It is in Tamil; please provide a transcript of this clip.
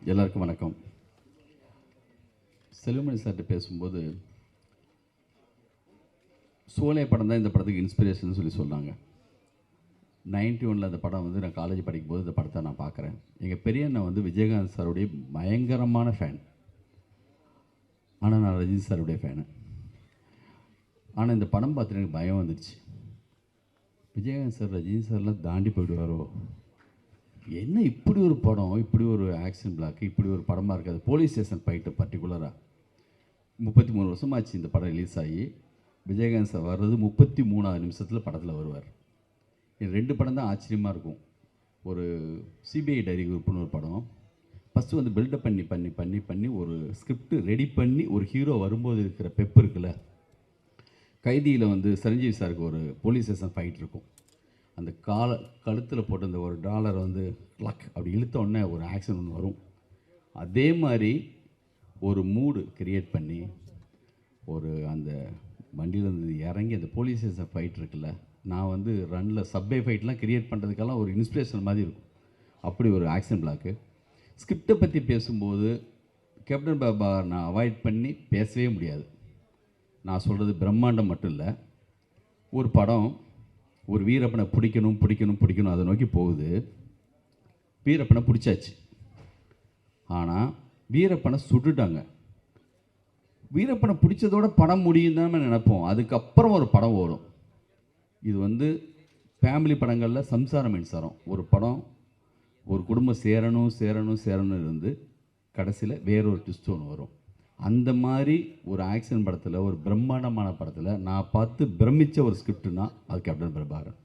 எல்லாருக்கும் வணக்கம். செல்வமணி சார்கிட்ட பேசும்போது சோலை படம் தான் இந்த படத்துக்கு இன்ஸ்பிரேஷன் சொல்லி சொன்னாங்க. 91 அந்த படம் வந்து நான் காலேஜ் படிக்கும்போது இந்த படத்தை நான் பார்க்குறேன். எங்கள் பெரிய அண்ணன் வந்து விஜயகாந்த் சாருடைய பயங்கரமான ஃபேன். ஆனால் நான் ரஜினி சாருடைய ஃபேனு. ஆனால் இந்த படம் பார்த்துட்டு எனக்கு பயம் வந்துடுச்சு. விஜயகாந்த் சார் ரஜினி சார்லாம் தாண்டி போயிடுவாரோ, என்ன இப்படி ஒரு படம், இப்படி ஒரு ஆக்ஷன் பிளாக், இப்படி ஒரு படமாக இருக்காது. போலீஸ் ஸ்டேஷன் ஃபைட்டு பர்டிகுலராக 33 வருஷமாச்சு இந்த படம் ரிலீஸ் ஆகி. விஜயகாந்த் சார் வர்றது 33வது நிமிஷத்தில் படத்தில் வருவார். இது 2 படம் தான் ஆச்சரியமாக இருக்கும். ஒரு சிபிஐ டைரி குரூப்னு ஒரு படம். ஃபஸ்ட்டு வந்து பில்டப் பண்ணி பண்ணி பண்ணி பண்ணி ஒரு ஸ்கிரிப்ட் ரெடி பண்ணி ஒரு ஹீரோ வரும்போது இருக்கிற பெப் இருக்குல்ல. கைதியில் வந்து சிரஞ்சீவி சாருக்கு ஒரு போலீஸ் ஸ்டேஷன் ஃபைட் இருக்கும். அந்த கழுத்தில் போட்டு அந்த ஒரு டாலர் வந்து லக் அப்படி இழுத்த உடனே ஒரு ஆக்ஷன் ஒன்று வரும். அதே மாதிரி ஒரு மூடு கிரியேட் பண்ணி ஒரு அந்த வண்டியிலேருந்து இறங்கி அந்த போலீஸ் ஸ்டேஷன் ஃபைட் இருக்குல்ல, நான் வந்து ரன்னில் சப்வே ஃபைட்லாம் கிரியேட் பண்ணுறதுக்கெல்லாம் ஒரு இன்ஸ்பிரேஷன் மாதிரி இருக்கும். அப்படி ஒரு ஆக்ஷன் பிளாக்கு. ஸ்கிரிப்டை பற்றி பேசும்போது கேப்டன் பாபா நான் அவாய்ட் பண்ணி பேசவே முடியாது. நான் சொல்கிறது பிரம்மாண்டம் மட்டும் இல்லை. ஒரு படம் ஒரு வீரப்பனை பிடிக்கணும் பிடிக்கணும் பிடிக்கணும் அதை நோக்கி போகுது. வீரப்பனை பிடிச்சாச்சு. ஆனால் வீரப்பனை சுட்டுட்டாங்க. வீரப்பனை பிடிச்சதோட படம் முடியும் தான் நினைப்போம். அதுக்கப்புறம் ஒரு படம் வரும். இது வந்து ஃபேமிலி படங்களில் சம்சாரம் மின்சாரம் ஒரு படம். ஒரு குடும்பம் சேரணும் சேரணும் சேரணும் இருந்து கடைசியில் வேறொரு ட்விஸ்ட் ஒன்று வரும். அந்த மாதிரி ஒரு ஆக்ஷன் படத்தில், ஒரு பிரம்மாண்டமான படத்தில் நான் பார்த்து பிரமித்த ஒரு ஸ்கிரிப்டுனா அது கேப்டன் பிரபாகரன்.